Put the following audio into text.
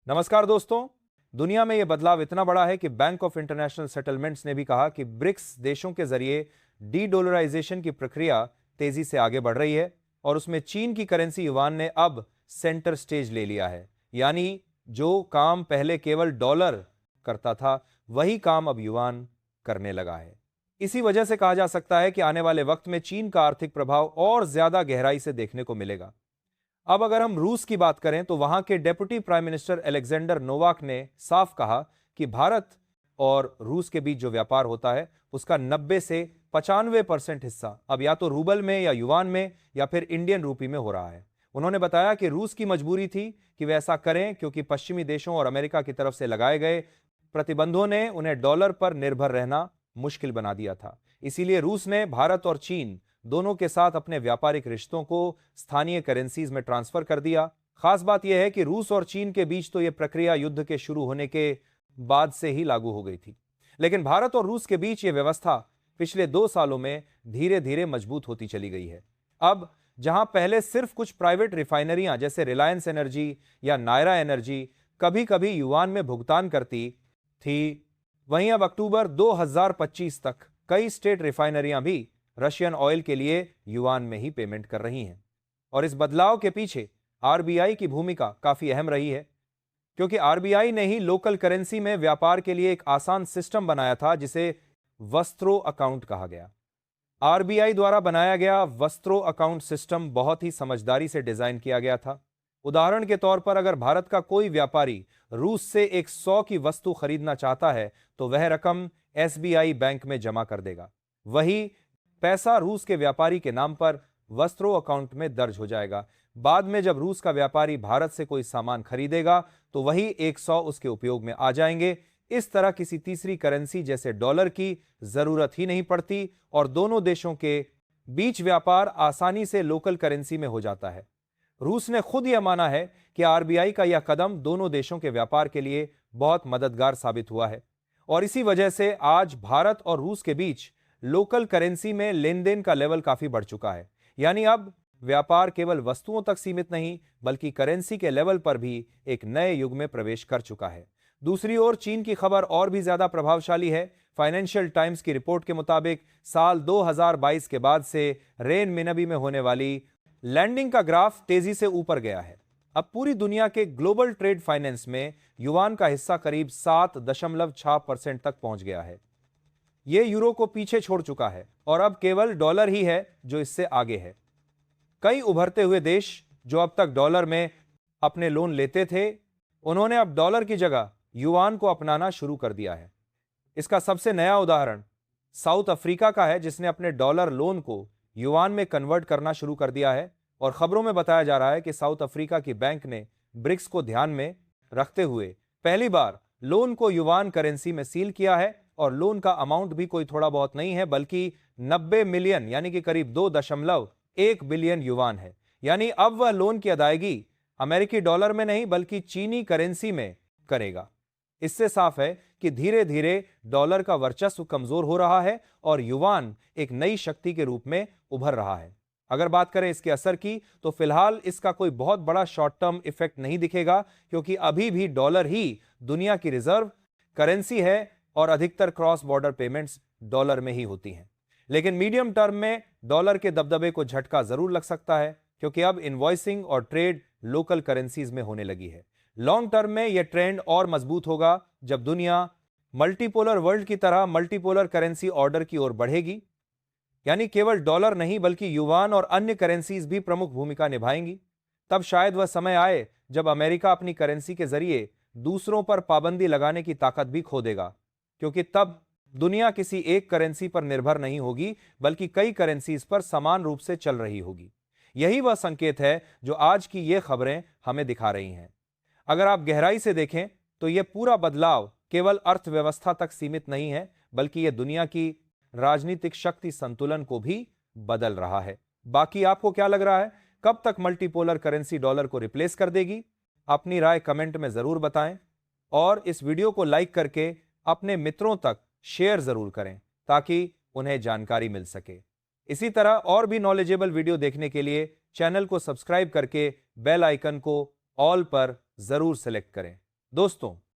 नमस्कार दोस्तों। दुनिया में यह बदलाव इतना बड़ा है कि बैंक ऑफ इंटरनेशनल सेटलमेंट्स ने भी कहा कि ब्रिक्स देशों के जरिए डी डॉलराइजेशन की प्रक्रिया तेजी से आगे बढ़ रही है और उसमें चीन की करेंसी युआन ने अब सेंटर स्टेज ले लिया है। यानी जो काम पहले केवल डॉलर करता था, वही काम अब युआन करने लगा है। इसी वजह से कहा जा सकता है कि आने वाले वक्त में चीन का आर्थिक प्रभाव और ज्यादा गहराई से देखने को मिलेगा। अब अगर हम रूस की बात करें तो वहां के deputy prime minister Alexander Novak ने साफ कहा कि भारत और रूस के बीच जो व्यापार होता है उसका 90 से 95% हिस्सा अब या तो रूबल में या युआन में या फिर इंडियन रूपी में हो रहा है। उन्होंने बताया कि रूस की मजबूरी थी कि वे ऐसा करें क्योंकि पश्चिमी देशों और अमेरिका की तरफ से लगाए गए प्रतिबंधों ने उन्हें डॉलर पर निर्भर रहना मुश्किल बना दिया था। इसीलिए रूस ने भारत और चीन दोनों के साथ अपने व्यापारिक रिश्तों को स्थानीय करेंसीज में ट्रांसफर कर दिया। खास बात यह है कि रूस और चीन के बीच तो यह प्रक्रिया युद्ध के शुरू होने के बाद से ही लागू हो गई थी, लेकिन भारत और रूस के बीच यह व्यवस्था पिछले 2 सालों में धीरे धीरे मजबूत होती चली गई है। अब जहां पहले सिर्फ कुछ प्राइवेट रिफाइनरियां जैसे रिलायंस एनर्जी या नायरा एनर्जी कभी कभी युआन में भुगतान करती थी, वहीं अब अक्टूबर 2025 तक कई स्टेट रिफाइनरियां भी रशियन ऑयल के लिए युआन में ही पेमेंट कर रही हैं। और इस बदलाव के पीछे आरबीआई की भूमिका काफी अहम रही है, क्योंकि आरबीआई ने ही लोकल करेंसी में व्यापार के लिए एक आसान सिस्टम बनाया था जिसे वस्त्रो अकाउंट कहा गया। आरबीआई द्वारा बनाया गया वस्त्रो अकाउंट सिस्टम बहुत ही समझदारी से डिजाइन किया गया था। उदाहरण के तौर पर अगर भारत का कोई व्यापारी रूस से एक 100 की वस्तु खरीदना चाहता है तो वह रकम एसबीआई बैंक में जमा कर देगा। वही पैसा रूस के व्यापारी के नाम पर वस्त्रो अकाउंट में दर्ज हो जाएगा। बाद में जब रूस का व्यापारी भारत से कोई सामान खरीदेगा तो वही 100 उसके उपयोग में आ जाएंगे। इस तरह किसी तीसरी करेंसी जैसे डॉलर की जरूरत ही नहीं पड़ती और दोनों देशों के बीच व्यापार आसानी से लोकल करेंसी में हो जाता है। रूस ने खुद यह माना है कि आरबीआई का यह कदम दोनों देशों के व्यापार के लिए बहुत मददगार साबित हुआ है और इसी वजह से आज भारत और रूस के बीच लोकल करेंसी में लेन देन का लेवल काफी बढ़ चुका है। यानी अब व्यापार केवल वस्तुओं तक सीमित नहीं बल्कि करेंसी के लेवल पर भी एक नए युग में प्रवेश कर चुका है। दूसरी ओर चीन की खबर और भी ज्यादा प्रभावशाली है। फाइनेंशियल टाइम्स की रिपोर्ट के मुताबिक साल 2022 के बाद से रेन मिनबी में होने वाली लैंडिंग का ग्राफ तेजी से ऊपर गया है। अब पूरी दुनिया के ग्लोबल ट्रेड फाइनेंस में युआन का हिस्सा करीब 7.6% तक पहुंच गया है। यह यूरो को पीछे छोड़ चुका है और अब केवल डॉलर ही है जो इससे आगे है। कई उभरते हुए देश जो अब तक डॉलर में अपने लोन लेते थे, उन्होंने अब डॉलर की जगह युआन को अपनाना शुरू कर दिया है। इसका सबसे नया उदाहरण साउथ अफ्रीका का है, जिसने अपने डॉलर लोन को युआन में कन्वर्ट करना शुरू कर दिया है। और खबरों में बताया जा रहा है कि साउथ अफ्रीका की बैंक ने ब्रिक्स को ध्यान में रखते हुए पहली बार लोन को युआन करेंसी में सील किया है और लोन का अमाउंट भी कोई थोड़ा बहुत नहीं है बल्कि 90 मिलियन यानी कि करीब 2.1 बिलियन युआन है। यानी अब वह लोन की अदायगी अमेरिकी डॉलर में नहीं बल्कि चीनी करेंसी में करेगा। इससे साफ है कि धीरे धीरे डॉलर का वर्चस्व कमजोर हो रहा है और युआन एक नई शक्ति के रूप में उभर रहा है। अगर बात करें इसके असर की तो फिलहाल इसका कोई बहुत बड़ा शॉर्ट टर्म इफेक्ट नहीं दिखेगा, क्योंकि अभी भी डॉलर ही दुनिया की रिजर्व करेंसी है और अधिकतर क्रॉस बॉर्डर पेमेंट्स डॉलर में ही होती हैं। लेकिन मीडियम टर्म में डॉलर के दबदबे को झटका जरूर लग सकता है, क्योंकि अब इनवॉइसिंग और ट्रेड लोकल करेंसीज में होने लगी है। लॉन्ग टर्म में यह ट्रेंड और मजबूत होगा जब दुनिया मल्टीपोलर वर्ल्ड की तरह मल्टीपोलर करेंसी ऑर्डर की ओर बढ़ेगी। यानी केवल डॉलर नहीं बल्कि युआन और अन्य करेंसीज भी प्रमुख भूमिका निभाएंगी। तब शायद वह समय आए जब अमेरिका अपनी करेंसी के जरिए दूसरों पर पाबंदी लगाने की ताकत भी खो देगा, क्योंकि तब दुनिया किसी एक करेंसी पर निर्भर नहीं होगी बल्कि कई करेंसीज पर समान रूप से चल रही होगी। यही वह संकेत है जो आज की ये खबरें हमें दिखा रही हैं। अगर आप गहराई से देखें तो यह पूरा बदलाव केवल अर्थव्यवस्था तक सीमित नहीं है बल्कि यह दुनिया की राजनीतिक शक्ति संतुलन को भी बदल रहा है। बाकी आपको क्या लग रहा है, कब तक मल्टीपोलर करेंसी डॉलर को रिप्लेस कर देगी? अपनी राय कमेंट में जरूर बताएं और इस वीडियो को लाइक करके अपने मित्रों तक शेयर जरूर करें ताकि उन्हें जानकारी मिल सके। इसी तरह और भी नॉलेजेबल वीडियो देखने के लिए चैनल को सब्सक्राइब करके बेल आइकन को ऑल पर जरूर सेलेक्ट करें। दोस्तों,